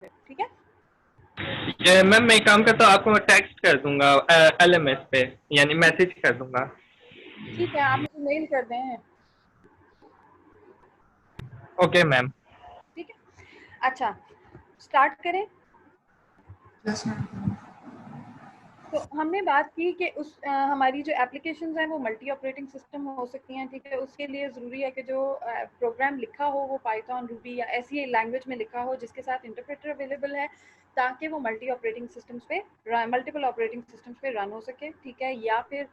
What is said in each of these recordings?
ठीक है? ये मैम मैं एक काम करता हूँ, आपको टेक्स्ट कर दूंगा LMS पे, यानी मैसेज कर दूंगा। ठीक है, आप मुझे मेल कर दें। Okay ma'am. ठीक है, अच्छा स्टार्ट करें। Yes ma'am. तो हमने बात की कि हमारी जो एप्लीकेशंस हैं वो मल्टी ऑपरेटिंग सिस्टम हो सकती हैं। ठीक है, उसके लिए ज़रूरी है कि जो प्रोग्राम लिखा हो वो पाइथन, रूबी या ऐसी लैंग्वेज में लिखा हो जिसके साथ इंटरप्रेटर अवेलेबल है, ताकि वो मल्टी ऑपरेटिंग सिस्टम्स पे, मल्टीपल ऑपरेटिंग सिस्टम्स पे रन हो सके। ठीक है, या फिर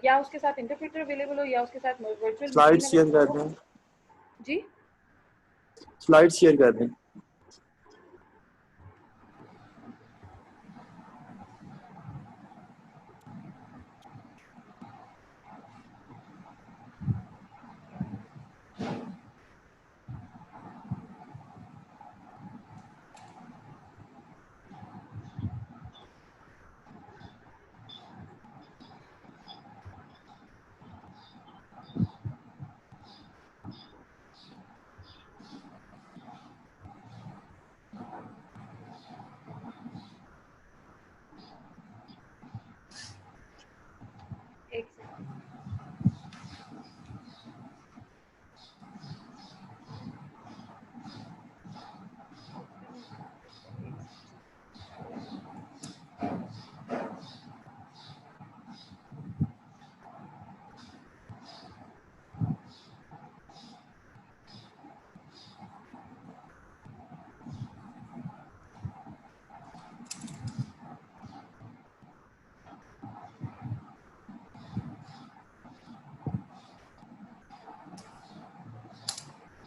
या उसके साथ इंटरप्रेटर अवेलेबल हो या उसके साथ वर्चुअल स्लाइड मशीन शेयर कर अवेलेबल हो। दें। जी, स्लाइड शेयर कर दें। एक सेकंड।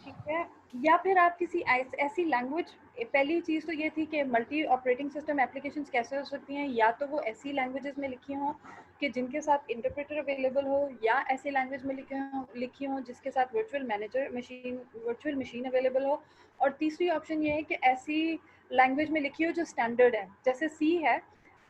ठीक है, या फिर आप किसी ऐसी लैंग्वेज, पहली चीज़ तो ये थी कि मल्टी ऑपरेटिंग सिस्टम एप्लीकेशंस कैसे हो सकती हैं, या तो वो ऐसी लैंग्वेजेस में लिखी हों कि जिनके साथ इंटरप्रेटर अवेलेबल हो, या ऐसी लैंग्वेज में लिखी हों जिसके साथ वर्चुअल मशीन अवेलेबल हो। और तीसरी ऑप्शन ये है कि ऐसी लैंग्वेज में लिखी हो जो स्टैंडर्ड है, जैसे सी है,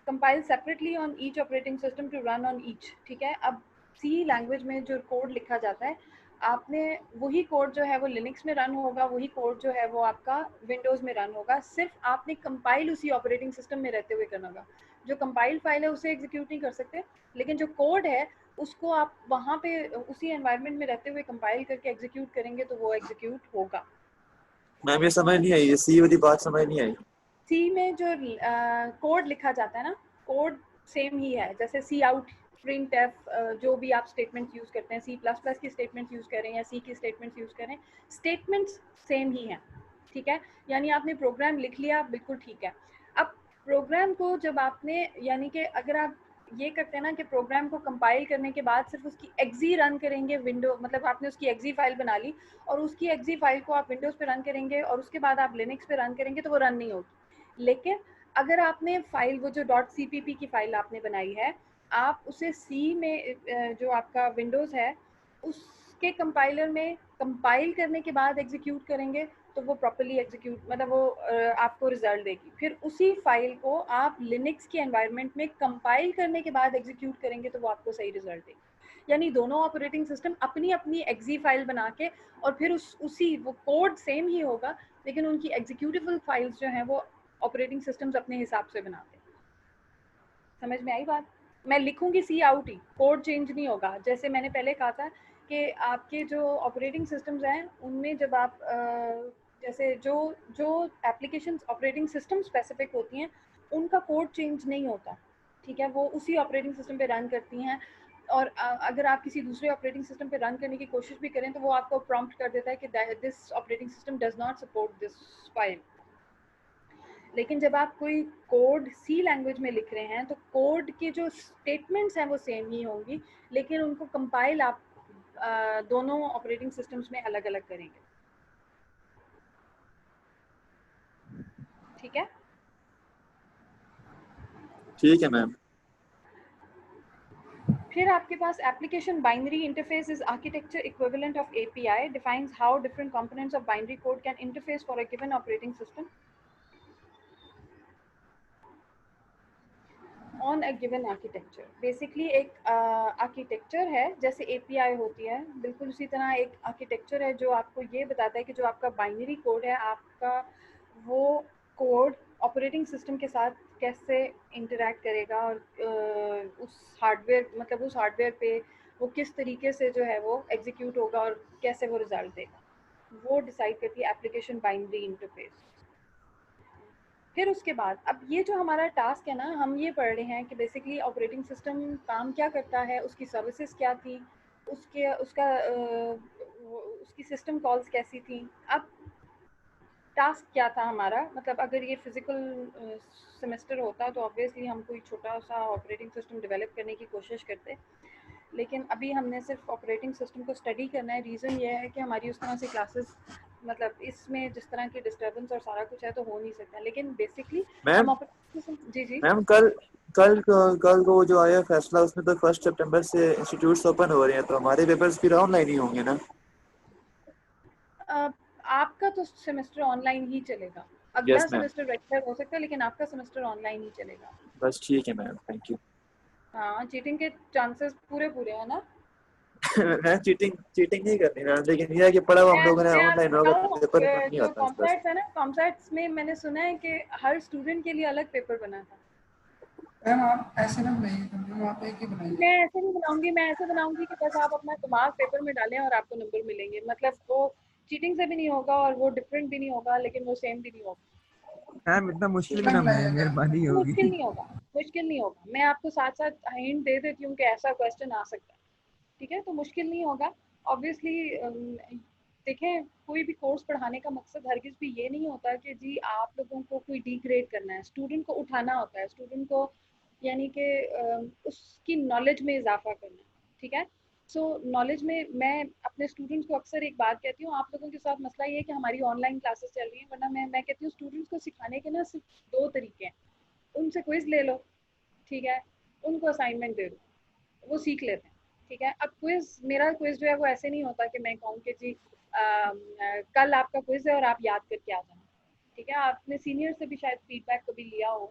compile separately on each operating system to run on each. ठीक है, अब सी लैंग्वेज में जो कोड लिखा जाता है, आपने वही कोड जो है वो लिनक्स में रन होगा, वही कोड जो है वो आपका विंडोज़ में रन होगा, सिर्फ आपने कंपाइल उसी ऑपरेटिंग सिस्टम में रहते हुए करना होगा। जो कंपाइल फाइल है उसे एग्जीक्यूट नहीं कर सकते, लेकिन जो कोड है उसको आप वहाँ पे उसी एनवायरनमेंट में रहते हुए कंपाइल करके एग्जीक्यूट करेंगे तो वो एग्जीक्यूट होगा। मैम ये समझ नहीं आई, ये सी वाली बात समझ नहीं आई। सी में जो कोड लिखा जाता है ना, कोड सेम ही है, जैसे सी आउट, प्रिंट एफ, जो भी आप स्टेटमेंट्स यूज़ करते हैं, सी प्लस प्लस की स्टेटमेंट्स यूज़ करें या सी की स्टेटमेंट्स यूज़ करें, स्टेटमेंट्स सेम ही हैं। ठीक है, यानी आपने प्रोग्राम लिख लिया, बिल्कुल ठीक है। अब प्रोग्राम को जब आपने, यानी कि अगर आप ये करते हैं ना कि प्रोग्राम को कंपाइल करने के बाद सिर्फ उसकी एक्जी रन करेंगे, विंडो मतलब आपने उसकी एक्जी फाइल बना ली और उसकी एक्जी फाइल को आप विंडोज़ पे रन करेंगे और उसके बाद आप लिनक्स पे रन करेंगे तो वो रन नहीं होगी। लेकिन अगर आपने फाइल, वो जो .cpp की फाइल आपने बनाई है, आप उसे सी में, जो आपका विंडोज़ है उसके कंपाइलर में कंपाइल करने के बाद एग्जीक्यूट करेंगे तो वो प्रॉपर्ली एग्जीक्यूट, मतलब वो आपको रिजल्ट देगी। फिर उसी फाइल को आप लिनक्स के एनवायरनमेंट में कंपाइल करने के बाद एग्जीक्यूट करेंगे तो वो आपको सही रिजल्ट देगी। यानी दोनों ऑपरेटिंग सिस्टम अपनी अपनी एक्जी फाइल बना के, और फिर उसी वो कोड सेम ही होगा, लेकिन उनकी एग्जीक्यूटिबल फाइल्स जो हैं वो ऑपरेटिंग सिस्टम्स अपने हिसाब से बनाते हैं। समझ में आई बात? मैं लिखूंगी सी आउट ही, कोड चेंज नहीं होगा। जैसे मैंने पहले कहा था कि आपके जो ऑपरेटिंग सिस्टम्स हैं उनमें जब आप जैसे जो जो एप्लीकेशंस ऑपरेटिंग सिस्टम स्पेसिफिक होती हैं उनका कोड चेंज नहीं होता। ठीक है, वो उसी ऑपरेटिंग सिस्टम पे रन करती हैं। और अगर आप किसी दूसरे ऑपरेटिंग सिस्टम पे रन करने की कोशिश भी करें तो वो आपको प्रॉम्प्ट कर देता है कि this operating system does not support this file. लेकिन जब आप कोई कोड सी लैंग्वेज में लिख रहे हैं तो कोड के जो स्टेटमेंट्स हैं वो सेम ही होंगी, लेकिन उनको कंपाइल आप दोनों ऑपरेटिंग सिस्टम्स में अलग अलग करेंगे। ठीक है, ठीक है मैम। फिर आपके पास application binary interface is architecture equivalent of API defines how different components of binary code can interface for a given operating system on a given architecture. Basically एक आर्किटेक्चर है, जैसे एपीआई होती है, बिल्कुल उसी तरह एक आर्किटेक्चर है जो आपको ये बताता है कि जो आपका बाइनरी कोड है आपका, वो कोड ऑपरेटिंग सिस्टम के साथ कैसे इंटरेक्ट करेगा और उस हार्डवेयर मतलब उस हार्डवेयर पे वो किस तरीके से जो है वो एग्जीक्यूट होगा और कैसे वो रिजल्ट देगा, वो डिसाइड करती है एप्लीकेशन बाइनरी इंटरफेस। फिर उसके बाद अब ये जो हमारा टास्क है ना, हम ये पढ़ रहे हैं कि बेसिकली ऑपरेटिंग सिस्टम काम क्या करता है, उसकी सर्विसेज क्या थी, उसके उसकी सिस्टम कॉल्स कैसी थी। अब टास्क क्या था हमारा, मतलब अगर ये फिजिकल सेमेस्टर होता तो ऑब्वियसली हम कोई छोटा सा ऑपरेटिंग सिस्टम डेवलप करने की कोशिश करते, लेकिन अभी हमने सिर्फ ऑपरेटिंग सिस्टम को स्टडी करना है। रीज़न ये है कि हमारी उस तरह से क्लासेस मतलब इसमें जिस तरह की डिस्टर्बेंस और सारा कुछ है तो हो नहीं सकता, लेकिन बेसिकली हम मैम ऑपरेटिंग सिस्टम जी जी मैम कल कल कल को वो जो आया फैसला, उसमें तो 1 सितंबर से इंस्टीट्यूट्स ओपन हो रहे हैं, तो हमारे पेपर्स फिर ऑनलाइन ही होंगे ना? आपका तो सेमेस्टर ऑनलाइन ही चलेगा, अगला यस मैम। सेमेस्टर रेगुलर हो सकता है लेकिन आपका सेमेस्टर ऑनलाइन ही चलेगा। बस ठीक है मैम, थैंक यू। हाँ, चीटिंग के चांसेस पूरे पूरे हैं ना। मैं चीटिंग चीटिंग नहीं करनी मैम, लेकिन यह है कि पढ़ा हुआ हम लोगों ने मैं ऑनलाइन आपको होगा तो बताऊँ, पेपर नहीं जो आता बस। कॉमसैट्स है ना, कॉमसैट्स में मैंने सुना है कि हर स्टूडेंट के लिए अलग पेपर बना था। मैम आप ऐसे ना बनाइए, मैम आप एक ही बनाइए। मैं ऐसे नहीं बनाऊंगी, मैं ऐसे बनाऊंगी कि बस आप अपना दिमाग पेपर में डालें और आपको नंबर मिलेंगे, मतलब वो चीटिंग से भी नहीं होगा और वो डिफरेंट भी नहीं होगा लेकिन वो सेम भी नहीं होगा। मैम इतना मुश्किल भी मैम ना बनाए, बनाइएगा। मेहरबानी होगी। मुश्किल नहीं होगा, मुश्किल नहीं होगा, मैं आपको साथ साथ हिंट दे देती हूँ कि ऐसा क्वेश्चन आ सकता है। ठीक है, तो मुश्किल नहीं होगा ऑब्वियसली। देखें, कोई भी कोर्स पढ़ाने का मकसद हरगिज भी ये नहीं होता कि जी आप लोगों को कोई डिग्रेड करना है, स्टूडेंट को उठाना होता है, स्टूडेंट को यानी कि उसकी नॉलेज में इजाफा करना है। ठीक है, सो नॉलेज में मैं अपने स्टूडेंट्स को अक्सर एक बात कहती हूँ, आप लोगों के साथ मसला ये है कि हमारी ऑनलाइन क्लासेस चल रही हैं, वरना मैं कहती हूँ स्टूडेंट्स को सिखाने के ना सिर्फ दो तरीके हैं। उनसे क्विज ले लो, ठीक है, उनको असाइनमेंट दे दो, वो सीख लेते हैं। ठीक है, अब क्विज, मेरा क्विज जो है वो ऐसे नहीं होता कि मैं कहूँ कि जी कल आपका क्विज है और आप याद करके आ जाना। ठीक है, आपने सीनियर से भी शायद फीडबैक कभी लिया हो।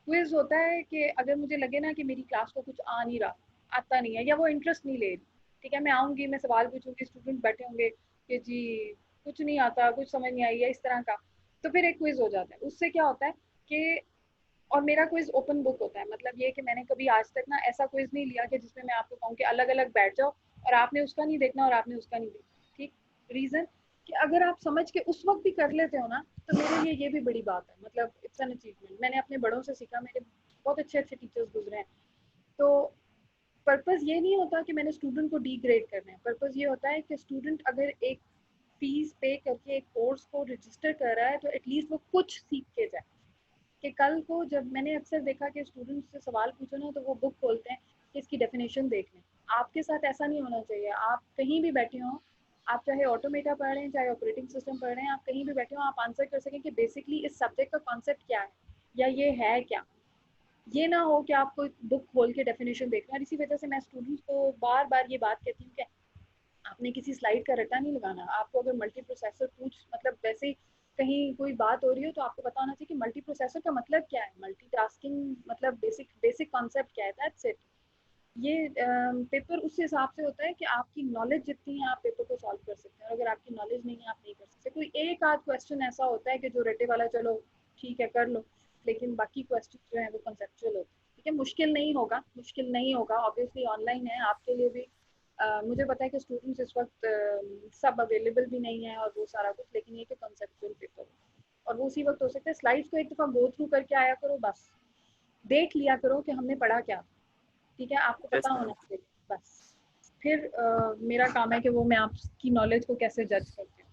क्विज होता है कि अगर मुझे लगे ना कि मेरी क्लास को कुछ आ नहीं रहा, आता नहीं है, या वो इंटरेस्ट नहीं ले रही, ठीक है, मैं आऊँगी, मैं सवाल पूछूंगी, स्टूडेंट बैठे होंगे कि जी कुछ नहीं आता, कुछ समझ नहीं आई है इस तरह का, तो फिर एक क्विज हो जाता है। उससे क्या होता है कि, और मेरा क्विज ओपन बुक होता है, मतलब ये कि मैंने कभी आज तक ना ऐसा क्विज नहीं लिया कि जिसमें मैं आपको कहूँ कि अलग अलग बैठ जाओ और आपने उसका नहीं देखना और आपने उसका नहीं देखना। ठीक, रीजन कि अगर आप समझ के उस वक्त भी कर लेते हो ना, तो मेरे लिए ये भी बड़ी बात है, मतलब इट्स एन अचीवमेंट। मैंने अपने बड़ों से सीखा, मेरे बहुत अच्छे अच्छे टीचर्स गुजरे हैं। तो पर्पस ये नहीं होता कि मैंने स्टूडेंट को डिग्रेड करना है, पर्पस ये होता है कि स्टूडेंट अगर एक फीस पे करके एक कोर्स को रजिस्टर कर रहा है तो एटलीस्ट वो कुछ सीख के जाए। कि कल को जब मैंने अक्सर देखा कि स्टूडेंट्स से सवाल पूछो ना तो वो बुक खोलते हैं कि इसकी डेफिनेशन देख लें। आपके साथ ऐसा नहीं होना चाहिए। आप कहीं भी बैठे हो, आप चाहे ऑटोमेटा पढ़ रहे हैं चाहे ऑपरेटिंग सिस्टम पढ़ रहे हैं, आप कहीं भी बैठे हो आप आंसर कर सकें कि बेसिकली इस सब्जेक्ट का कॉन्सेप्ट क्या है या ये है क्या। ये ना हो कि आपको बुक खोल के डेफिनेशन देखना है। इसी वजह से मैं स्टूडेंट्स को बार बार ये बात कहती हूँ कि आपने किसी स्लाइड का रट्टा नहीं लगाना। आपको अगर मल्टी प्रोसेसर पूछ मतलब वैसे कहीं कोई बात हो रही हो तो आपको पता होना चाहिए कि मल्टी प्रोसेसर का मतलब क्या है, मल्टीटास्किंग मतलब बेसिक बेसिक कॉन्सेप्ट क्या है, दैट्स इट। ये पेपर उस हिसाब से होता है कि आपकी नॉलेज जितनी है आप पेपर को सॉल्व कर सकते हैं, और अगर आपकी नॉलेज नहीं है आप नहीं कर सकते। कोई एक आध क्वेश्चन ऐसा होता है कि जो रट्टे वाला चलो ठीक है कर लो, लेकिन बाकी क्वेश्चन जो है वो कंसेप्चुअल होते हैं। ठीक है, मुश्किल नहीं होगा, मुश्किल नहीं होगा, ऑब्वियसली ऑनलाइन है आपके लिए भी। मुझे पता है कि स्टूडेंट्स इस वक्त सब अवेलेबल भी नहीं है और वो सारा कुछ, लेकिन ये कि कंसेप्चुअल पेपर और वो उसी वक्त हो सकता है। स्लाइड्स को एक दफ़ा गो थ्रू करके आया करो, बस देख लिया करो कि हमने पढ़ा क्या। ठीक है, आपको यस पता मैम। होना चाहिए बस। फिर मेरा काम है कि वो मैं आपकी नॉलेज को कैसे जज करती हूँ।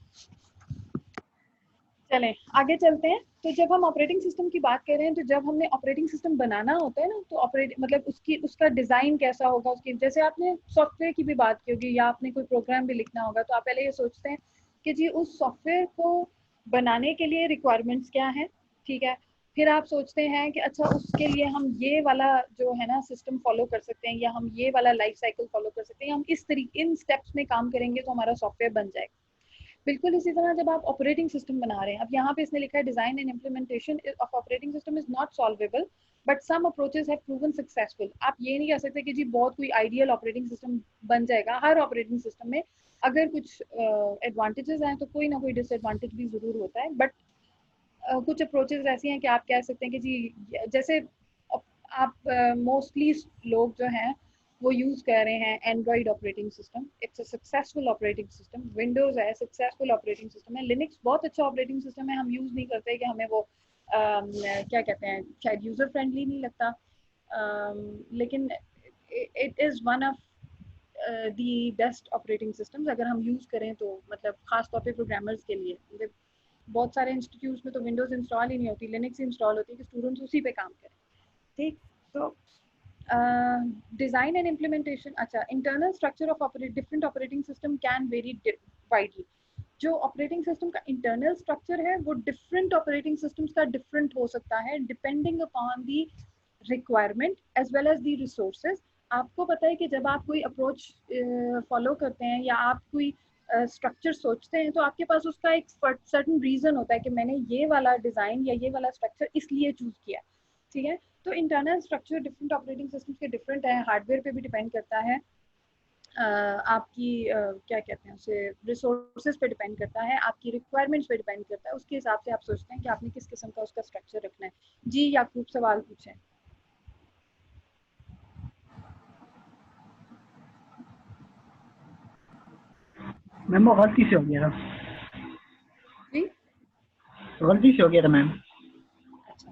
चलें आगे चलते हैं। तो जब हम ऑपरेटिंग सिस्टम की बात कर रहे हैं, तो जब हमने ऑपरेटिंग सिस्टम बनाना होता है ना, तो ऑपरेट मतलब उसका डिज़ाइन कैसा होगा, उसकी जैसे आपने सॉफ्टवेयर की भी बात की होगी या आपने कोई प्रोग्राम भी लिखना होगा, तो आप पहले ये सोचते हैं कि जी उस सॉफ्टवेयर को बनाने के लिए रिक्वायरमेंट्स क्या हैं। ठीक है, फिर आप सोचते हैं कि अच्छा उसके लिए हम ये वाला जो है ना सिस्टम फॉलो कर सकते हैं, या हम ये वाला लाइफ साइकिल फॉलो कर सकते हैं, या हम इस तरीके इन स्टेप्स में काम करेंगे तो हमारा सॉफ्टवेयर बन जाएगा। बिल्कुल इसी तरह जब आप ऑपरेटिंग सिस्टम बना रहे हैं, अब यहाँ पे इसने लिखा है design and implementation of operating system is not solvable but some approaches have proven successful. आप ये नहीं कह सकते कि जी बहुत कोई आइडियल ऑपरेटिंग सिस्टम बन जाएगा। हर ऑपरेटिंग सिस्टम में अगर कुछ एडवांटेजेस हैं तो कोई ना कोई डिसएडवांटेज भी जरूर होता है, बट कुछ अप्रोचेस ऐसी हैं कि आप कह सकते हैं कि जी जैसे आप मोस्टली लोग जो हैं वो यूज़ कर रहे हैं Android operating system. It's a successful operating system. Windows है सक्सेसफुल ऑपरेटिंग सिस्टम है। लिनक्स बहुत अच्छा ऑपरेटिंग सिस्टम है, हम यूज़ नहीं करते कि हमें वो क्या कहते हैं, शायद यूज़र फ्रेंडली नहीं लगता, लेकिन it is one of the best operating systems अगर हम यूज़ करें तो, मतलब ख़ास तौर पे प्रोग्रामर्स के लिए। बहुत सारे इंस्टीट्यूट्स में तो विंडोज़ इंस्टॉल ही नहीं होती, लिनक्स इंस्टॉल होती है कि स्टूडेंट्स उसी पे काम करें। ठीक, तो डिज़ाइन एंड इम्प्लीमेंटेशन, अच्छा, internal structure of different operating system can vary widely. जो ऑपरेटिंग सिस्टम का इंटरनल स्ट्रक्चर है वो डिफरेंट ऑपरेटिंग सिस्टम्स का डिफरेंट हो सकता है depending upon the requirement as well as the resources. आपको पता है कि जब आप कोई अप्रोच फॉलो करते हैं या आप कोई स्ट्रक्चर सोचते हैं तो आपके पास उसका एक सर्टेन रीजन होता है कि मैंने ये वाला डिज़ाइन या ये वाला स्ट्रक्चर इसलिए चूज किया। ठीक है, तो internal structure different operating systems के डिफरेंट है, हार्डवेयर पे भी डिपेंड करता है, आपकी क्या कहते हैं उसे, रिसोर्सेज पे डिपेंड करता है, आपकी रिक्वायरमेंट्स पे डिपेंड करता है। उसके हिसाब से आप सोचते हैं कि आपने किस किस्म का उसका स्ट्रक्चर रखना है। जी याकूब सवाल पूछें। मैम वो गलती से हो गया था, जी गलती से हो गया था मैम। अच्छा,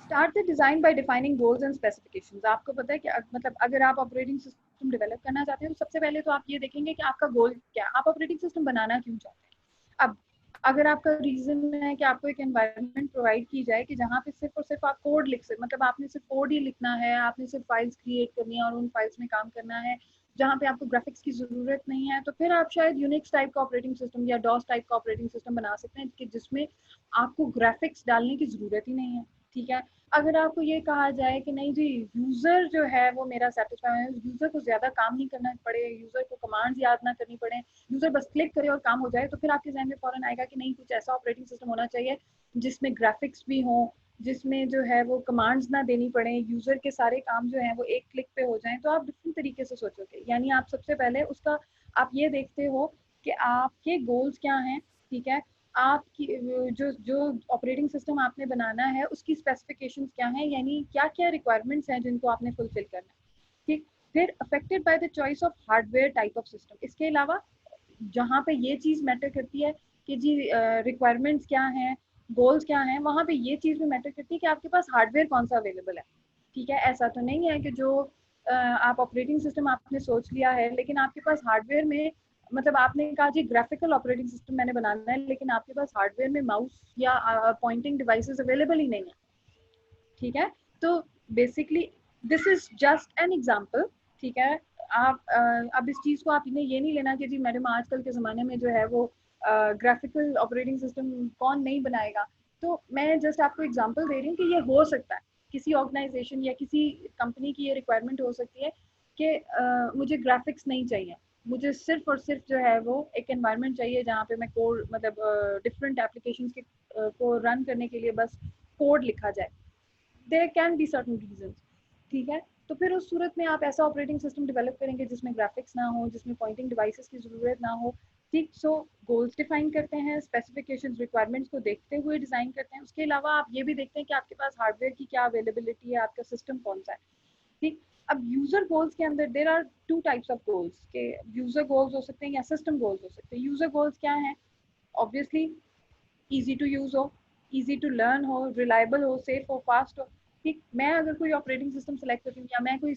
start the design by defining goals and specifications. आपको पता है कि मतलब अगर आप ऑपरेटिंग सिस्टम डेवलप करना चाहते हैं तो सबसे पहले तो आप ये देखेंगे कि आपका गोल क्या है, आप ऑपरेटिंग सिस्टम बनाना क्यों चाहते हैं। अब अगर आपका रीजन है कि आपको एक एनवायरनमेंट प्रोवाइड की जाए कि जहाँ पे सिर्फ और सिर्फ आप कोड लिख सकते, मतलब आपने सिर्फ कोड ही लिखना है, आपने सिर्फ फाइल्स क्रिएट करनी है और उन फाइल्स में काम करना है, जहाँ पे आपको ग्राफिक्स की जरूरत नहीं है, तो फिर आप शायद यूनिक्स टाइप का ऑपरेटिंग सिस्टम या डॉस टाइप का ऑपरेटिंग सिस्टम बना सकते हैं कि जिसमें आपको ग्राफिक्स डालने की जरूरत ही नहीं है। ठीक है, अगर आपको ये कहा जाए कि नहीं जी यूजर जो है वो मेरा सेटिस्फाई है, यूजर को ज्यादा काम नहीं करना पड़े, यूजर को कमांड्स याद ना करनी पड़े, यूजर बस क्लिक करे और काम हो जाए, तो फिर आपके जहन में फौरन आएगा कि नहीं कुछ ऐसा ऑपरेटिंग सिस्टम होना चाहिए जिसमें ग्राफिक्स भी हो, जिसमें जो है वो कमांड्स ना देनी पड़े, यूजर के सारे काम जो है वो एक क्लिक पे हो जाएं। तो आप डिफरेंट तरीके से सोचोगे, यानी आप सबसे पहले उसका आप ये देखते हो कि आपके गोल्स क्या हैं। ठीक है, आपकी जो जो ऑपरेटिंग सिस्टम आपने बनाना है उसकी स्पेसिफिकेशंस क्या हैं, यानी क्या क्या रिक्वायरमेंट्स हैं जिनको आपने फुलफिल करना है। ठीक, फिर affected by the choice of hardware type of system. इसके अलावा जहाँ पे ये चीज़ मैटर करती है कि जी रिक्वायरमेंट्स क्या हैं, गोल्स क्या हैं, वहाँ पे ये चीज़ भी मैटर करती है कि आपके पास हार्डवेयर कौन सा अवेलेबल है। ठीक है, ऐसा तो नहीं है कि जो आप ऑपरेटिंग सिस्टम आपने सोच लिया है लेकिन आपके पास हार्डवेयर में, मतलब आपने कहा जी ग्राफिकल ऑपरेटिंग सिस्टम मैंने बनाना है लेकिन आपके पास हार्डवेयर में माउस या पॉइंटिंग डिवाइसेस अवेलेबल ही नहीं है। ठीक है, तो basically this is just an example. ठीक है, आप अब इस चीज़ को आप इन्हें ये नहीं लेना कि जी मैडम आजकल के ज़माने में जो है वो ग्राफिकल ऑपरेटिंग सिस्टम कौन नहीं बनाएगा। तो मैं जस्ट आपको एग्जांपल दे रही हूँ कि ये हो सकता है, किसी ऑर्गेनाइजेशन या किसी कंपनी की ये रिक्वायरमेंट हो सकती है कि मुझे ग्राफिक्स नहीं चाहिए, मुझे सिर्फ और सिर्फ जो है वो एक एनवायरनमेंट चाहिए जहाँ पे मैं कोड, मतलब डिफरेंट एप्लीकेशंस के को रन करने के लिए बस कोड लिखा जाए। There can be certain reasons. ठीक है, तो फिर उस सूरत में आप ऐसा ऑपरेटिंग सिस्टम डेवलप करेंगे जिसमें ग्राफिक्स ना हो, जिसमें पॉइंटिंग डिवाइसेस की जरूरत ना हो। ठीक, सो गोल्स डिफाइन करते हैं, स्पेसिफिकेशंस रिक्वायरमेंट्स को देखते हुए डिजाइन करते हैं। उसके अलावा आप ये भी देखते हैं कि आपके पास हार्डवेयर की क्या अवेलेबिलिटी है, आपका सिस्टम कौन सा है। ठीक, अब यूजर गोल्स के अंदर there are two types of goals के, यूजर गोल्स हो सकते हैं या सिस्टम गोल्स हो सकते हैं। यूजर गोल्स क्या हैं, ऑब्वियसली इजी टू यूज हो, इजी टू लर्न हो, रिलायबल हो, सेफ हो, फास्ट हो। ठीक, मैं अगर कोई ऑपरेटिंग सिस्टम सेलेक्ट करती हूँ या मैं कोई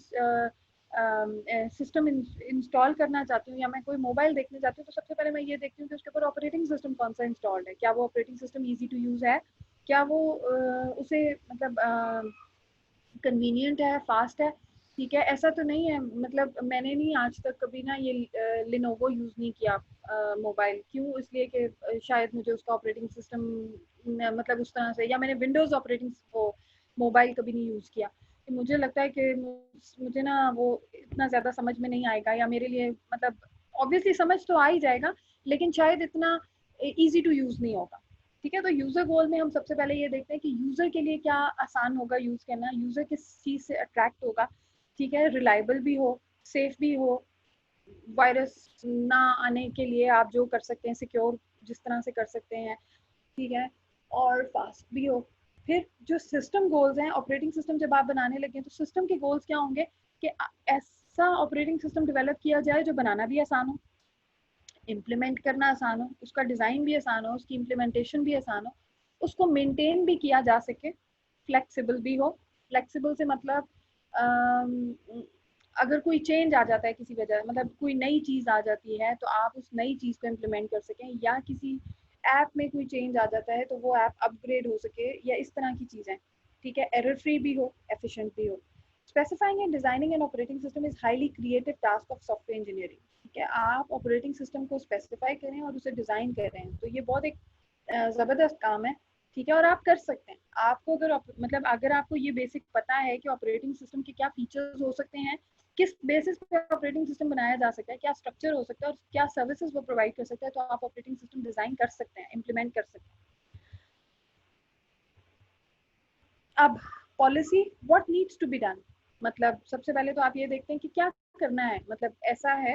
सिस्टम इंस्टॉल करना चाहती हूँ या मैं कोई मोबाइल देखने चाहती हूँ तो सबसे पहले मैं ये देखती हूँ कि उसके ऊपर ऑपरेटिंग सिस्टम कौन सा इंस्टॉल्ड है, क्या वो operating system easy to use है, क्या वो उसे मतलब कन्वीनियंट है, फास्ट है। ठीक है, ऐसा तो नहीं है, मतलब मैंने नहीं आज तक कभी ना ये लिनोवो यूज़ नहीं किया मोबाइल, क्यों, इसलिए कि शायद मुझे उसका ऑपरेटिंग सिस्टम मतलब उस तरह से, या मैंने विंडोज़ ऑपरेटिंग वो मोबाइल कभी नहीं यूज़ किया, कि मुझे लगता है कि मुझे ना वो इतना ज़्यादा समझ में नहीं आएगा, या मेरे लिए मतलब ऑब्वियसली समझ तो आ ही जाएगा लेकिन शायद इतना ईजी टू यूज़ नहीं होगा। ठीक है, तो यूजर गोल में हम सबसे पहले ये देखते हैं कि यूजर के लिए क्या आसान होगा यूज करना, यूजर किस चीज से अट्रैक्ट होगा। ठीक है, रिलायबल भी हो, सेफ भी हो, वायरस ना आने के लिए आप जो कर सकते हैं, सिक्योर जिस तरह से कर सकते हैं, ठीक है, और फास्ट भी हो। फिर जो सिस्टम गोल्स हैं, ऑपरेटिंग सिस्टम जब आप बनाने लगे तो सिस्टम के गोल्स क्या होंगे कि ऐसा ऑपरेटिंग सिस्टम डेवलप किया जाए जो बनाना भी आसान हो, इम्प्लीमेंट करना आसान हो, उसका डिज़ाइन भी आसान हो, उसकी इम्प्लीमेंटेशन भी आसान हो, उसको मेंटेन भी किया जा सके, फ्लेक्सिबल भी हो। फ्लेक्सिबल से मतलब अगर कोई चेंज आ जाता है किसी वजह, मतलब कोई नई चीज़ आ जाती है तो आप उस नई चीज़ को इम्प्लीमेंट कर सकें, या किसी ऐप में कोई चेंज आ जाता है तो वो ऐप अपग्रेड हो सके, या इस तरह की चीज़ें, ठीक है। एरर फ्री भी हो, एफिशिएंट भी हो। Specifying and designing an operating system is highly creative task of software engineering, ठीक है। आप ऑपरेटिंग सिस्टम को स्पेसिफाई करें और उसे डिज़ाइन करें तो ये बहुत एक ज़बरदस्त काम है, ठीक है, और आप कर सकते हैं। आपको अगर मतलब अगर आपको ये बेसिक पता है कि ऑपरेटिंग सिस्टम के क्या फीचर्स हो सकते हैं, किस बेसिस पे ऑपरेटिंग सिस्टम बनाया जा सकता है, क्या स्ट्रक्चर हो सकता है और क्या सर्विसेज वो प्रोवाइड कर सकता है, तो आप ऑपरेटिंग सिस्टम डिज़ाइन कर सकते हैं, इम्प्लीमेंट कर सकते हैं। अब policy, what needs to be done, मतलब सबसे पहले तो आप ये देखते हैं कि क्या करना है। मतलब ऐसा है,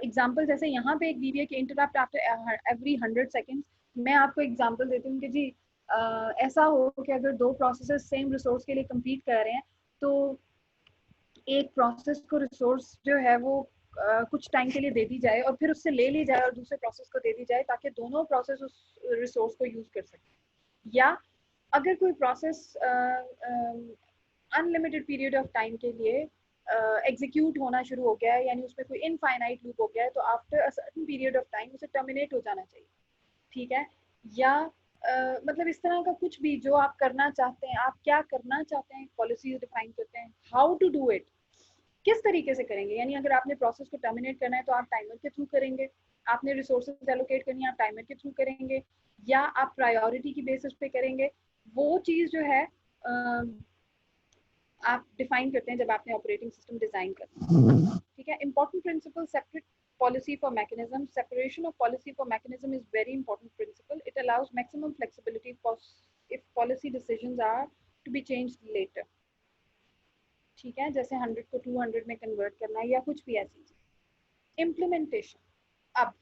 एग्जाम्पल जैसे यहाँ पे एक दी हुई है कि इंटरप्ट आफ्टर एवरी 100 सेकेंड्स। मैं आपको एग्जाम्पल देती हूँ कि जी ऐसा हो कि अगर दो प्रोसेसेस सेम रिसोर्स के लिए compete कर रहे हैं, तो एक प्रोसेस को रिसोर्स जो है वो कुछ टाइम के लिए दे दी जाए और फिर उससे ले ली जाए और दूसरे प्रोसेस को दे दी जाए, ताकि दोनों प्रोसेस उस रिसोर्स को यूज कर सकें। या अगर कोई process unlimited period of time के लिए एग्जीक्यूट होना शुरू हो गया है, यानी उसमें कोई इनफाइनाइट लूप हो गया है, तो after a certain period of time उसे टर्मिनेट हो जाना चाहिए, ठीक है। या मतलब इस तरह का कुछ भी जो आप करना चाहते हैं, आप क्या करना चाहते हैं, पॉलिसी डिफाइन करते हैं, हाउ टू डू इट, किस तरीके से करेंगे। यानी अगर आपने प्रोसेस को टर्मिनेट करना है तो आप टाइमर के थ्रू करेंगे, आपने रिसोर्सेज एलोकेट करनी है आप टाइमर के थ्रू करेंगे, या आप प्रायोरिटी की बेसिस पे करेंगे। वो चीज़ जो है आप डिफाइन करते हैं जब आपने ऑपरेटिंग सिस्टम डिजाइन करना, ठीक है। Important principle, separate policy for mechanism. Separation of policy for mechanism is very important principle. It allows maximum flexibility if policy decisions are to be changed later, ठीक है। जैसे 100 को 200 में कन्वर्ट करना या कुछ भी ऐसी चीज। इम्प्लीमेंटेशन, अब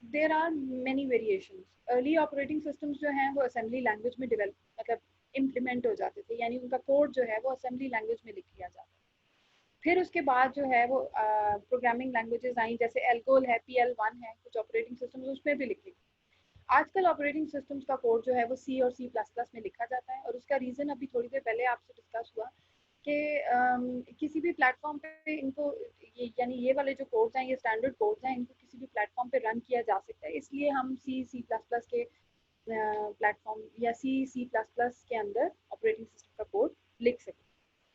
there are many variations. Early operating systems जो हैं वो असेंबली लैंग्वेज में डेवलप मतलब इम्प्लीमेंट हो जाते थे, यानी उनका कोड जो है वो असेंबली लैंग्वेज में लिख लिया जाता है। फिर उसके बाद जो है वो प्रोग्रामिंग लैंग्वेजेस आई, जैसे एल्गोल है, PL1 है, कुछ ऑपरेटिंग सिस्टम्स उसमें भी लिखे। आजकल ऑपरेटिंग सिस्टम्स का कोड जो है वो C और C++ में लिखा जाता है, और उसका रीज़न अभी थोड़ी देर पहले आपसे डिस्कस हुआ कि किसी भी प्लेटफॉर्म पे इनको यानी ये वाले जो कोड्स हैं ये स्टैंडर्ड कोड्स हैं, इनको किसी भी प्लेटफॉर्म पे रन किया जा सकता है, इसलिए हम C++ के प्लेटफॉर्म या C++ के अंदर ऑपरेटिंग सिस्टम का कोड लिख सकते हैं।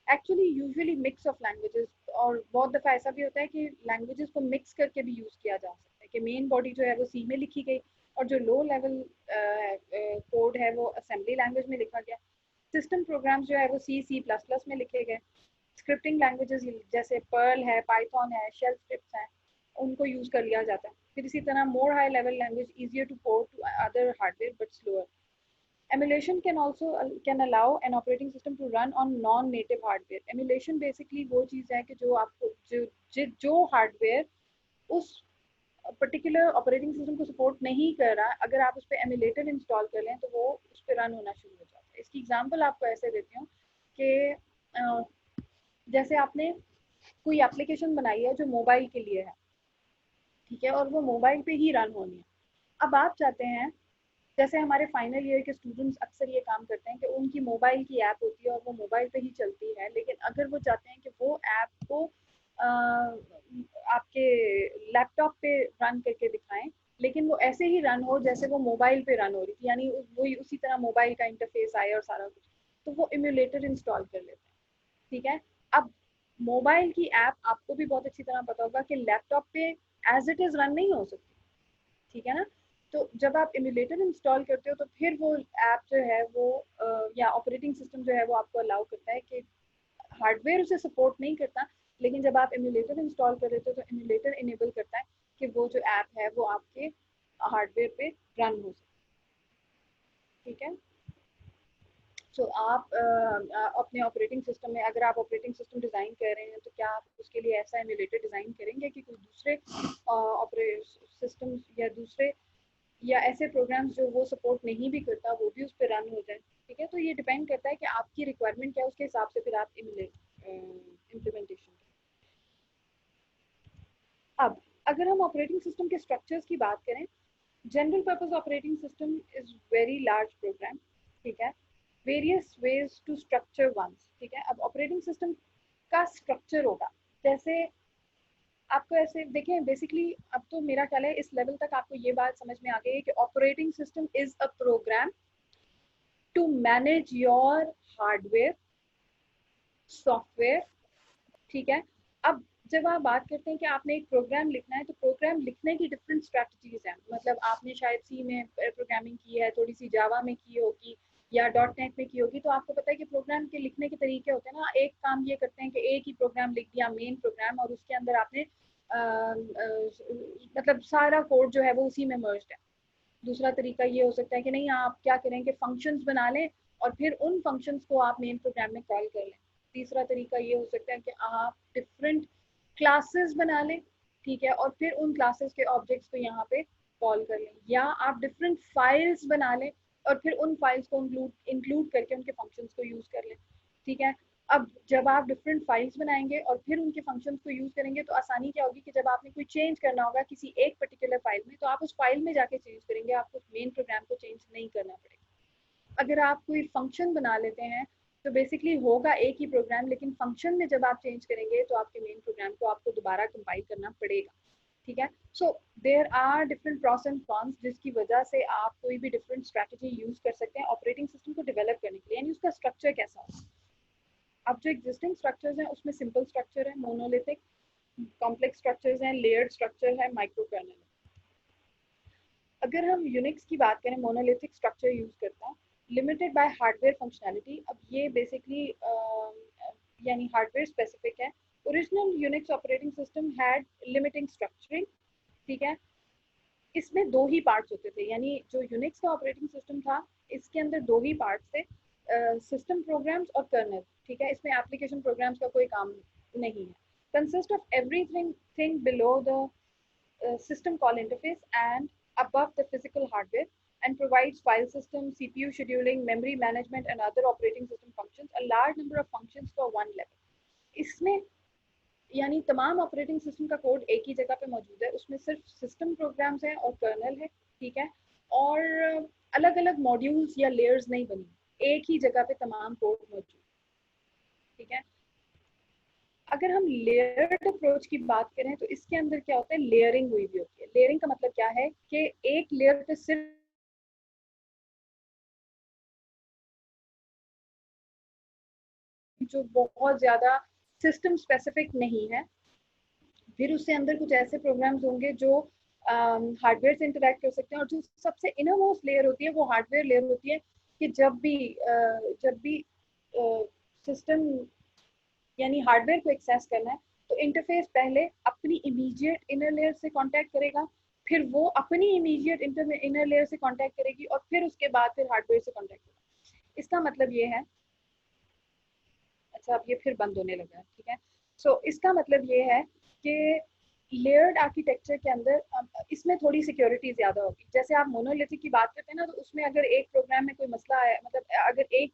Actually usually mix of languages, और बहुत दफ़ा ऐसा भी होता है कि लैंग्वेजेस को मिक्स करके भी यूज़ किया जा सकता है, कि मेन बॉडी जो है वो C में लिखी गई और जो लो लेवल कोड है वो असेंबली लैंग्वेज में लिखा गया। सिस्टम प्रोग्राम्स जो है वो C++ में लिखे गए। स्क्रिप्टिंग लैंग्वेजेस जैसे पर्ल है, पाइथन है, शेल स्क्रिप्ट्स हैं, उनको यूज़ कर लिया जाता है। फिर इसी तरह more high level language easier to port to other hardware but slower. Emulation can allow an operating system to run on non-native hardware. Emulation basically वो चीज़ है कि जो आपको जो हार्डवेयर उस पर्टिकुलर ऑपरेटिंग सिस्टम को सपोर्ट नहीं कर रहा, अगर आप उस पर एमुलेटर इंस्टॉल कर लें तो वो उस पर रन होना शुरू हो जाता है। इसकी एग्जांपल आपको ऐसे देती हूँ कि जैसे आपने कोई एप्लीकेशन बनाई है जो मोबाइल के लिए है, ठीक है, और वो मोबाइल पे ही रन होनी है। अब आप चाहते हैं, जैसे हमारे फाइनल ईयर के स्टूडेंट्स अक्सर ये काम करते हैं कि उनकी मोबाइल की ऐप होती है और वो मोबाइल पे ही चलती है, लेकिन अगर वो चाहते हैं कि वो ऐप को आपके लैपटॉप पे रन करके दिखाएं, लेकिन वो ऐसे ही रन हो जैसे वो मोबाइल पे रन हो रही थी, यानी वही उसी तरह मोबाइल का इंटरफेस आए और सारा कुछ, तो वो इम्यूलेटर इंस्टॉल कर लेते हैं, ठीक है। अब मोबाइल की ऐप आपको भी बहुत अच्छी तरह पता होगा कि लैपटॉप पे एज इट इज़ रन नहीं हो सकती, ठीक है ना। तो जब आप इम्यूलेटर इंस्टॉल करते हो तो फिर वो ऐप जो है वो या ऑपरेटिंग सिस्टम जो है वो आपको अलाउ करता है कि हार्डवेयर उसे सपोर्ट नहीं करता, लेकिन जब आप इम्यूलेटर इंस्टॉल कर लेते हो तो इम्यूलेटर इनेबल करता है कि वो जो ऐप है वो आपके हार्डवेयर पे रन हो सके, ठीक है। सो आप अपने ऑपरेटिंग सिस्टम में, अगर आप ऑपरेटिंग सिस्टम डिज़ाइन कर रहे हैं तो क्या आप उसके लिए ऐसा एमुलेटर डिज़ाइन करेंगे कि कुछ दूसरे ऑपरेटिंग सिस्टम या दूसरे या ऐसे प्रोग्राम्स जो वो सपोर्ट नहीं भी करता वो भी उस पर रन हो जाए। ठीक है, तो ये डिपेंड करता है कि आपकी रिक्वायरमेंट क्या है, उसके हिसाब से फिर आप इम्प्लीमेंटेशन। अब अगर हम ऑपरेटिंग सिस्टम के स्ट्रक्चर्स की बात करें, general purpose operating system is very large program. ठीक है, various ways to structure ones. ठीक है, अब ऑपरेटिंग सिस्टम का स्ट्रक्चर होगा जैसे आपको ऐसे देखें बेसिकली। अब तो मेरा ख्याल है इस लेवल तक आपको ये बात समझ में आ गई है कि operating system is a program to manage your hardware software. ठीक है, अब जब आप बात करते हैं कि आपने एक प्रोग्राम लिखना है तो प्रोग्राम लिखने की डिफरेंट स्ट्रैटेजीज हैं। मतलब आपने शायद सी में प्रोग्रामिंग की है, थोड़ी सी जावा में की होगी या .NET में की होगी, तो आपको पता है कि प्रोग्राम के लिखने के तरीके होते हैं ना। एक काम ये करते हैं कि एक ही प्रोग्राम लिख दिया, मेन प्रोग्राम, और उसके अंदर आपने मतलब सारा कोड जो है वो उसी में मर्ज्ड है। दूसरा तरीका ये हो सकता है कि नहीं, आप क्या करें कि फंक्शंस बना लें और फिर उन फंक्शंस को आप मेन प्रोग्राम में कॉल कर लें। तीसरा तरीका ये हो सकता है कि आप डिफरेंट क्लासेस बना लें, ठीक है, और फिर उन क्लासेस के ऑब्जेक्ट्स को यहाँ पे कॉल कर लें, या आप डिफरेंट फाइल्स बना लें और फिर उन फाइल्स को इंक्लूड करके उनके फंक्शंस को यूज़ कर लें। ठीक है, अब जब आप डिफरेंट फाइल्स बनाएंगे और फिर उनके फंक्शंस को यूज़ करेंगे तो आसानी क्या होगी कि जब आपने कोई चेंज करना होगा किसी एक पर्टिकुलर फाइल में तो आप उस फाइल में जाके चेंज करेंगे, आपको मेन प्रोग्राम को चेंज नहीं करना पड़ेगा। अगर आप कोई फंक्शन बना लेते हैं तो बेसिकली होगा एक ही प्रोग्राम, लेकिन फंक्शन में जब आप चेंज करेंगे तो आपके मेन प्रोग्राम को आपको दोबारा कंपाइल करना पड़ेगा। ठीक है, so there are different pros and cons जिसकी वजह से आप कोई भी डिफरेंट स्ट्रैटेजी यूज कर सकते हैं ऑपरेटिंग सिस्टम को डेवलप करने के लिए। यानी उसका स्ट्रक्चर कैसा हो। अब जो एग्जिस्टिंग स्ट्रक्चर्स हैं उसमें सिंपल स्ट्रक्चर है, मोनोलिथिक, कॉम्प्लेक्स स्ट्रक्चर्स हैं, लेयर्ड स्ट्रक्चर है, माइक्रो कर्नल। अगर हम यूनिक्स की बात करें, मोनोलिथिक स्ट्रक्चर यूज करता है, लिमिटेड बाय हार्डवेयर फंक्शनैलिटी। अब ये बेसिकली यानी हार्डवेयर स्पेसिफिक है। Original Unix operating system had limiting structuring. ठीक है, इसमें दो ही पार्ट्स होते थे, यानी जो यूनिक्स का ऑपरेटिंग सिस्टम था इसके अंदर दो ही पार्ट्स थे, सिस्टम प्रोग्राम्स और कर्नल। ठीक है, इसमें एप्लीकेशन प्रोग्राम्स का कोई काम नहीं है। Consist of everything thing below the system call interface and above the physical hardware, and provides file system, CPU scheduling, memory management and other operating system functions, a large number of functions for one level. इसमें यानी तमाम operating system का code एक ही जगह पे मौजूद है, उसमें सिर्फ सिस्टम प्रोग्राम्स हैं और कर्नल है। ठीक है, और अलग अलग मॉड्यूल्स या लेयर्स नहीं बनी, एक ही जगह पे तमाम कोड मौजूद। ठीक है, अगर हम लेयर्ड अप्रोच की बात करें तो इसके अंदर क्या होता है, लेयरिंग हुई भी होती है। लेयरिंग का मतलब क्या है कि एक लेयर पे सिर्फ जो बहुत ज्यादा सिस्टम स्पेसिफिक नहीं है, फिर उससे अंदर कुछ ऐसे प्रोग्राम्स होंगे जो हार्डवेयर से इंटरेक्ट कर सकते हैं, और जो सबसे इनरमोस्ट लेयर होती है वो हार्डवेयर लेयर होती है कि जब भी सिस्टम यानी हार्डवेयर को एक्सेस करना है तो इंटरफेस पहले अपनी इमीडिएट इनर लेयर से कांटेक्ट करेगा, फिर वो अपनी इमीडिएट इनर लेयर से कांटेक्ट करेगी और फिर उसके बाद फिर हार्डवेयर से कांटेक्ट करेगा। इसका मतलब ये है, अच्छा अब ये फिर बंद होने लगा है। ठीक है, सो इसका मतलब ये है कि लेयर्ड आर्किटेक्चर के अंदर इसमें थोड़ी सिक्योरिटी ज्यादा होगी। जैसे आप मोनोलिथिक की बात करते हैं ना, तो उसमें अगर एक प्रोग्राम में कोई मसला आया, मतलब अगर एक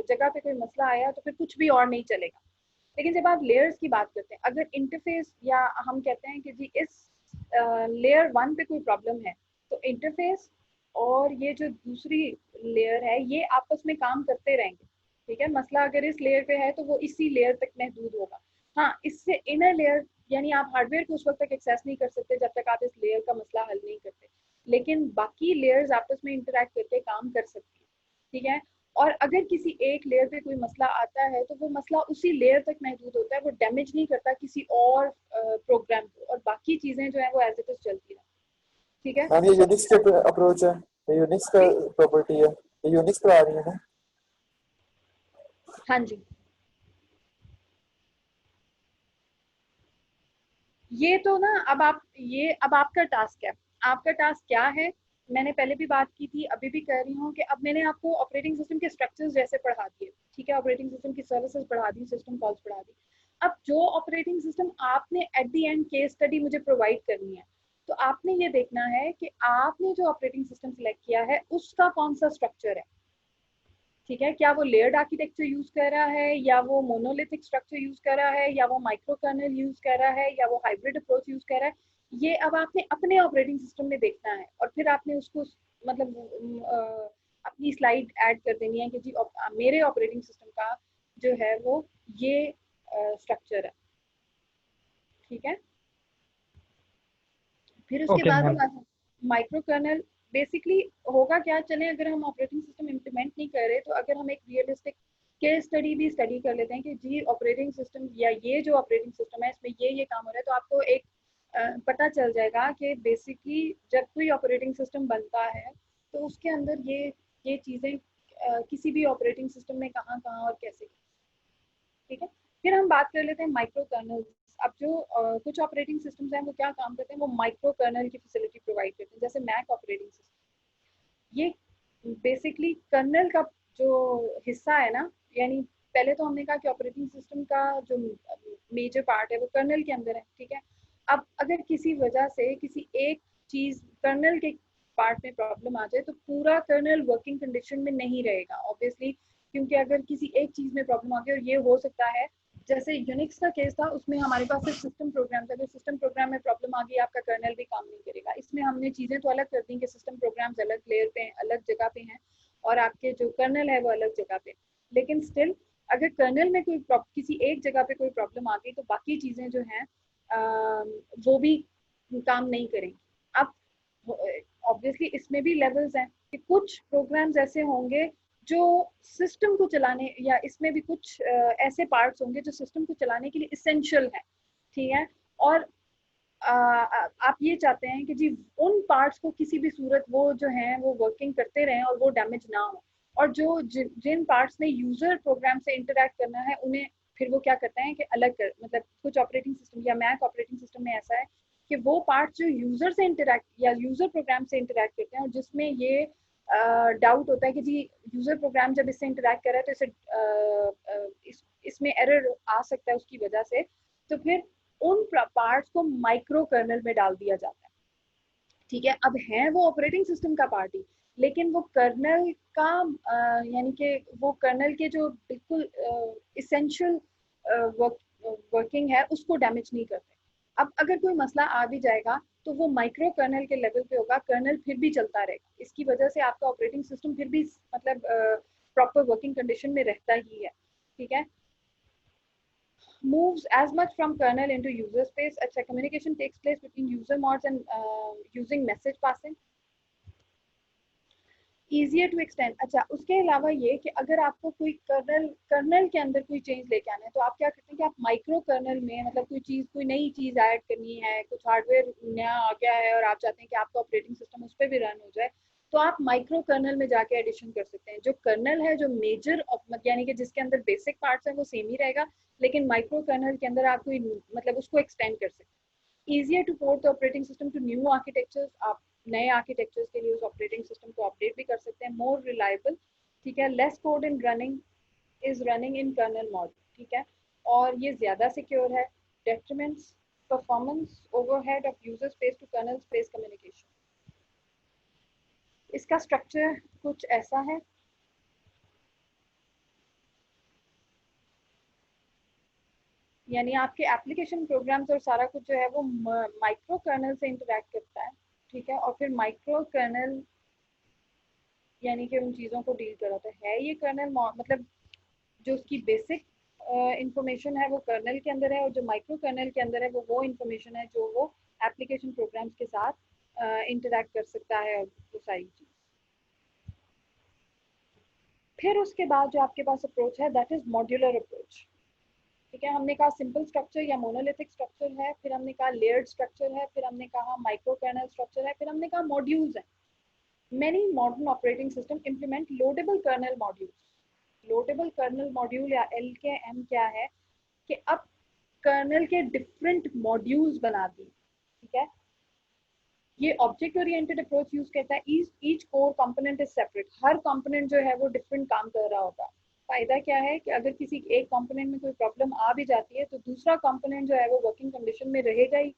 जगह पे कोई मसला आया तो फिर कुछ भी और नहीं चलेगा। लेकिन जब आप लेयर्स की बात करते हैं, अगर इंटरफेस या हम कहते हैं कि जी इस लेयर 1 पे कोई प्रॉब्लम है तो इंटरफेस और ये जो दूसरी लेयर है ये आपस में काम करते रहेंगे। ठीक है, मसला अगर इस लेयर पे है तो वो इसी लेयर तक महदूद होगा। हाँ, इससे इनर लेयर यानी आप हार्डवेयर को उस वक्त तक एक्सेस नहीं कर सकते जब तक आप इस लेयर का मसला हल नहीं करते, लेकिन बाकी लेयर्स आपस में इंटरेक्ट करके काम कर सकती है। ठीक है, और अगर किसी एक लेयर पे कोई मसला आता है तो वो मसला उसी लेयर तक महदूद होता है, वो डैमेज नहीं करता किसी और प्रोग्राम को, और बाकी चीजें जो है वो एज इट इज चलती है। ठीक है, हाँ, ये यूनिक्स के अप्रोच है, ये यूनिक्स का प्रॉपर्टी है, ये यूनिक्स पर आ रही है ना। हाँ जी, ये तो ना अब आपका टास्क है। आपका टास्क क्या है मैंने पहले भी बात की थी, अभी भी कह रही हूँ कि अब मैंने आपको ऑपरेटिंग सिस्टम के स्ट्रक्चर्स जैसे पढ़ा दिए, ठीक है, ऑपरेटिंग सिस्टम की सर्विसेज पढ़ा दी, सिस्टम कॉल्स पढ़ा दी। अब जो ऑपरेटिंग सिस्टम आपने at the end case study मुझे प्रोवाइड करनी है, तो आपने ये देखना है कि आपने जो ऑपरेटिंग सिस्टम सिलेक्ट किया है उसका कौन सा स्ट्रक्चर है, ठीक है, क्या वो लेयर्ड आर्किटेक्चर यूज कर रहा है, या वो मोनोलिथिक स्ट्रक्चर यूज कर रहा है, या वो माइक्रो कर्नल यूज कर रहा है, या वो हाइब्रिड अप्रोच यूज कर रहा है। ये अब आपने अपने ऑपरेटिंग सिस्टम में देखना है, और फिर आपने उसको मतलब अपनी स्लाइड ऐड कर देनी है कि जी मेरे ऑपरेटिंग सिस्टम का जो है वो ये स्ट्रक्चर है, ठीक है। फिर उसके ओके बाद मैम। माइक्रो कर्नल बेसिकली होगा क्या, चले अगर हम ऑपरेटिंग सिस्टम इम्प्लीमेंट नहीं कर रहे तो अगर हम एक रियलिस्टिक केस स्टडी भी स्टडी कर लेते हैं कि जी ऑपरेटिंग सिस्टम या ये जो ऑपरेटिंग सिस्टम है इसमें ये काम हो रहा है, तो आपको एक पता चल जाएगा कि बेसिकली जब कोई ऑपरेटिंग सिस्टम बनता है तो उसके अंदर ये चीज़ें किसी भी ऑपरेटिंग सिस्टम में कहाँ कहाँ और कैसे, ठीक है। फिर हम बात कर लेते हैं माइक्रो कर्नल। अब जो कुछ ऑपरेटिंग सिस्टम्स हैं वो क्या काम करते हैं, वो माइक्रो कर्नल की फैसिलिटी प्रोवाइड करते हैं, जैसे मैक ऑपरेटिंग सिस्टम। ये बेसिकली कर्नल का जो हिस्सा है ना, यानी पहले तो हमने कहा कि ऑपरेटिंग सिस्टम का जो मेजर पार्ट है वो कर्नल के अंदर है, ठीक है। अब अगर किसी वजह से किसी एक चीज कर्नल के पार्ट में प्रॉब्लम आ जाए तो पूरा कर्नल वर्किंग कंडीशन में नहीं रहेगा ऑब्वियसली, क्योंकि अगर किसी एक चीज में प्रॉब्लम आ गई, और ये हो सकता है जैसे यूनिक्स का केस था, उसमें हमारे पास सिर्फ सिस्टम प्रोग्राम था, अगर सिस्टम प्रोग्राम में प्रॉब्लम आ गई आपका कर्नल भी काम नहीं करेगा। इसमें हमने चीजें तो अलग कर दी कि सिस्टम प्रोग्राम्स अलग लेयर पे अलग जगह पे हैं और आपके जो कर्नल है वो अलग जगह पे, लेकिन स्टिल अगर कर्नल में कोई किसी एक जगह पे कोई प्रॉब्लम आ गई तो बाकी चीजें जो हैं वो भी काम नहीं करेंगी। अब ऑब्वियसली इसमें भी लेवल्स हैं कि कुछ प्रोग्राम्स ऐसे होंगे जो सिस्टम को चलाने, या इसमें भी कुछ ऐसे पार्ट्स होंगे जो सिस्टम को चलाने के लिए इसेंशियल है, ठीक है। और आप ये चाहते हैं कि जी उन पार्ट्स को किसी भी सूरत वो जो हैं वो वर्किंग करते रहें और वो डैमेज ना हो, और जो जिन पार्ट्स में यूजर प्रोग्राम से इंटरेक्ट करना है उन्हें फिर वो क्या करते हैं कि अलग कर, मतलब कुछ ऑपरेटिंग सिस्टम या मैक ऑपरेटिंग सिस्टम में ऐसा है कि वो पार्ट्स जो यूजर से इंटरेक्ट या यूजर प्रोग्राम से इंटरेक्ट करते हैं और जिसमें ये डाउट होता है कि जी यूजर प्रोग्राम जब इससे इंटरेक्ट कर रहा है तो इसमें एरर आ सकता है उसकी वजह से, तो फिर उन पार्ट्स को माइक्रो कर्नल में डाल दिया जाता है, ठीक है। अब है वो ऑपरेटिंग सिस्टम का पार्ट ही, लेकिन वो कर्नल का यानी कि वो कर्नल के जो बिल्कुल इसेंशियल वर्किंग है उसको डैमेज नहीं करते। अब अगर कोई मसला आ भी जाएगा तो वो माइक्रो कर्नल के लेवल पे होगा, कर्नल फिर भी चलता रहेगा, इसकी वजह से आपका ऑपरेटिंग सिस्टम फिर भी मतलब प्रॉपर वर्किंग कंडीशन में रहता ही है, ठीक है। Moves as much from kernel into user space. अच्छा, communication takes place between user mods and using message passing. Easier to extend. अच्छा, उसके अलावा ये कि अगर आपको कोई कर्नल के अंदर कोई चेंज लेके आना है तो आप क्या करते हैं कि आप माइक्रो कर्नल में मतलब कोई नई चीज़ ऐड करनी है, कुछ हार्डवेयर नया आ गया है और आप चाहते हैं कि आपका ऑपरेटिंग सिस्टम उस पर भी रन हो जाए, तो आप माइक्रो कर्नल में जाके एडिशन कर सकते हैं। जो कर्नल है जो मेजर यानी कि जिसके अंदर बेसिक पार्ट्स हैं वो सेम ही रहेगा, लेकिन माइक्रो कर्नल के अंदर आप कोई मतलब उसको एक्सटेंड कर सकते हैं। Easier to port the operating system to new architectures, आप नए आर्किटेक्चर्स के लिए उस ऑपरेटिंग सिस्टम को अपडेट भी कर सकते हैं। मोर रिलायबल, ठीक है, less code in running in kernel mode, ठीक है, और ये ज़्यादा सिक्योर है। Detriments performance overhead of user space to kernel space communication. इसका स्ट्रक्चर कुछ ऐसा है, यानी आपके एप्लीकेशन प्रोग्राम्स और सारा कुछ जो है वो माइक्रो कर्नल से इंटरेक्ट करता है, ठीक है, और फिर माइक्रो कर्नल यानी कि उन चीज़ों को डील कराता है। ये कर्नल मतलब जो उसकी बेसिक इंफॉर्मेशन है वो कर्नल के अंदर है, और जो माइक्रो कर्नल के अंदर है वो इंफॉर्मेशन है जो वो एप्लीकेशन प्रोग्राम्स के साथ इंटरेक्ट कर सकता है, और वो सारी चीज़। फिर उसके बाद जो आपके पास अप्रोच है दैट इज मॉड्यूलर अप्रोच, ठीक है। हमने कहा सिंपल स्ट्रक्चर या मोनोलिथिक स्ट्रक्चर है, फिर हमने कहा लेयर्ड स्ट्रक्चर है, फिर हमने कहा माइक्रो कर्नल स्ट्रक्चर है, फिर हमने कहा मॉड्यूल्स हैं। Many modern operating system implement loadable kernel modules. Loadable kernel module या LKM क्या है कि अब कर्नल के डिफरेंट मॉड्यूल्स बना दिए, ठीक है। ये ऑब्जेक्ट ओरिएंटेड अप्रोच यूज करता है each core component is separate, her component जो है वो डिफरेंट काम कर रहा होगा। फायदा क्या है कि अगर किसी एक कंपोनेंट में कोई प्रॉब्लम आ भी जाती है तो दूसरा कंपोनेंट जो है वो वर्किंग कंडीशन में रहेगा ही।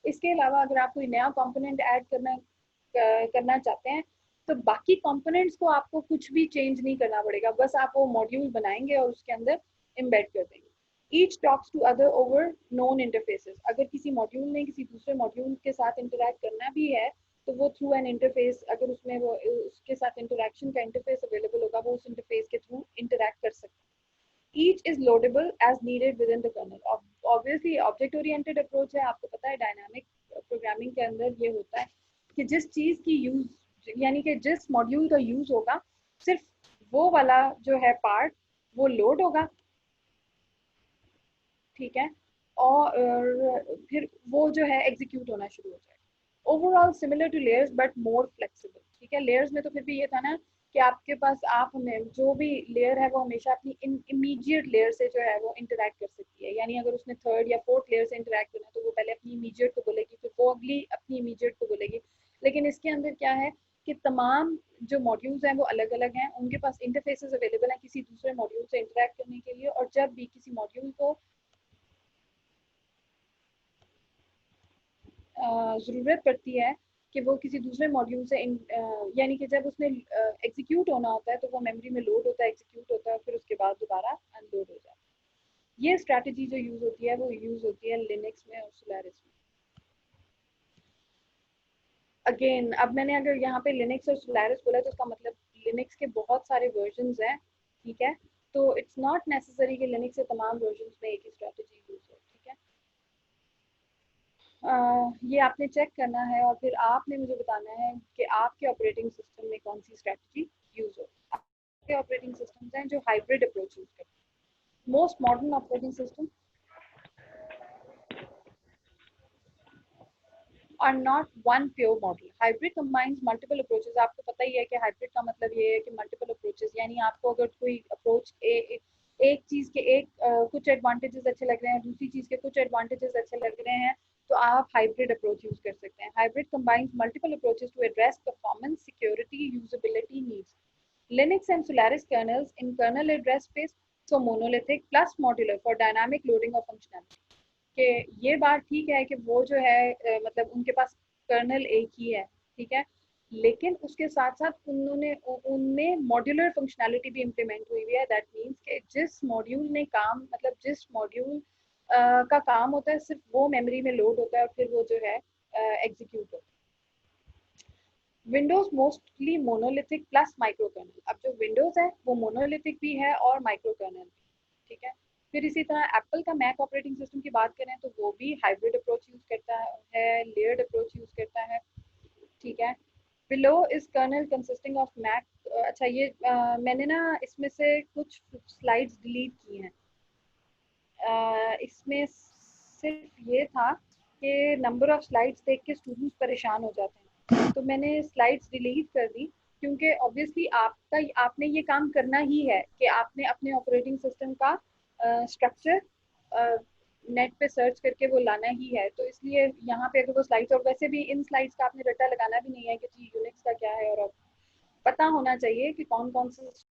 इसके अलावा अगर आप कोई नया कंपोनेंट ऐड करना चाहते हैं तो बाकी कंपोनेंट्स को आपको कुछ भी चेंज नहीं करना पड़ेगा, बस आप वो मॉड्यूल बनाएंगे और उसके अंदर एम्बेड कर देंगे। Each talks to other over known interfaces, अगर किसी मॉड्यूल ने किसी दूसरे मॉड्यूल के साथ इंटरैक्ट करना भी है तो वो थ्रू एन इंटरफेस, अगर उसमें वो उसके साथ इंटरैक्शन का इंटरफेस अवेलेबल होगा वो उस इंटरफेस के थ्रू इंटरैक्ट कर सकते हैं। Each is loadable as needed within the kernel. Obviously object oriented approach है, आपको पता है डायनामिक प्रोग्रामिंग के अंदर ये होता है कि जिस चीज की यूज यानी कि जिस मॉड्यूल का यूज होगा सिर्फ वो वाला जो है पार्ट वो लोड होगा, ठीक है, और फिर वो जो है एग्जीक्यूट होना शुरू हो जाएगा। Overall similar two layers but more flexible, ठीक है। लेयर्स में तो फिर भी ये था ना कि आपके पास आप हमें जो भी लेयर है वो हमेशा अपनी इमीडिएट लेयर से जो है वो इंटरैक्ट कर सकती है, यानी अगर उसने थर्ड या फोर्थ लेयर से इंटरैक्ट करना है तो वो पहले अपनी इमीडिएट को बोलेगी, फिर वो अगली अपनी इमीडिएट को बोलेगी। लेकिन इसके अंदर क्या है कि तमाम जो मॉड्यूल्स हैं वो अलग अलग हैं, उनके पास इंटरफेसेस अवेलेबल हैं किसी दूसरे मॉड्यूल से इंटरैक्ट करने के लिए, और जब भी किसी मॉड्यूल को ज़रूरत पड़ती है कि वो किसी दूसरे मॉड्यूल से यानी कि जब उसने एग्जीक्यूट होना होता है तो वो मेमोरी में लोड होता है, एग्जीक्यूट होता है, फिर उसके बाद दोबारा अनलोड हो जाता है। ये स्ट्रैटेजी जो यूज़ होती है वो यूज़ होती है लिनक्स में और सोलारिस में। अगेन अब मैंने अगर यहाँ पे लिनक्स और सोलारिस बोला तो इसका मतलब लिनक्स के बहुत सारे वर्जन्स हैं, ठीक है, तो इट्स नॉट नेसेसरी कि लिनक्स के तमाम वर्जन्स में एक ही स्ट्रैटेजी यूज़ हो, ठीक है। ये आपने चेक करना है और फिर आपने मुझे बताना है कि आपके ऑपरेटिंग सिस्टम में कौन सी स्ट्रैटेजी यूज़ हो। आपके ऑपरेटिंग सिस्टम्स हैं जो हाइब्रिड अप्रोच यूज़ करते हैं। Most modern operating system are not one pure model. Hybrid combines multiple approaches. आपको पता ही है कि हाइब्रिड का मतलब ये है कि मल्टीपल अप्रोचेस, यानी आपको अगर कोई अप्रोच एक चीज़ के कुछ एडवांटेजेस अच्छे लग रहे हैं, दूसरी चीज़ के कुछ एडवांटेजेस अच्छे लग रहे हैं, तो आप हाइब्रिड अप्रोच यूज़ कर सकते हैं। Hybrid combines multiple approaches to address performance, security, usability needs. Linux and Solaris kernels in kernel address space, so monolithic plus modular for dynamic loading of functionality. कि ये बात ठीक है कि वो जो है मतलब उनके पास कर्नल एक ही है, ठीक है, लेकिन उसके साथ साथ उनमें मॉड्यूलर फंक्शनैलिटी भी इम्प्लीमेंट हुई हुई है। दैट मीन्स कि जिस मॉड्यूल ने काम मतलब जिस मॉड्यूल का काम होता है सिर्फ वो मेमोरी में लोड होता है और फिर वो जो है एग्जीक्यूट होता है। Windows mostly monolithic plus micro kernel. अब जो विंडोज है वो मोनोलिथिक भी है और माइक्रो कर्नल भी, ठीक है। फिर इसी तरह एप्पल का मैक ऑपरेटिंग सिस्टम की बात करें तो वो भी हाइब्रिड अप्रोच यूज़ करता है, लेयर्ड अप्रोच यूज़ करता है, ठीक है। Below is kernel consisting of Mach. अच्छा ये मैंने ना इसमें से कुछ स्लाइड्स डिलीट की हैं। इसमें सिर्फ ये था कि नंबर ऑफ स्लाइड्स देख के स्टूडेंट्स परेशान हो जाते हैं, तो मैंने स्लाइड्स डिलीट कर दी क्योंकि ऑब्वियसली आपने ये काम करना ही है कि आपने अपने ऑपरेटिंग सिस्टम का स्ट्रक्चर नेट पे सर्च करके वो लाना ही है, तो इसलिए यहाँ पे अगर वो स्लाइड्स, और वैसे भी इन स्लाइड्स का आपने रट्टा लगाना भी नहीं है कि जी यूनिक्स का क्या है, और पता होना चाहिए कि कौन कौन से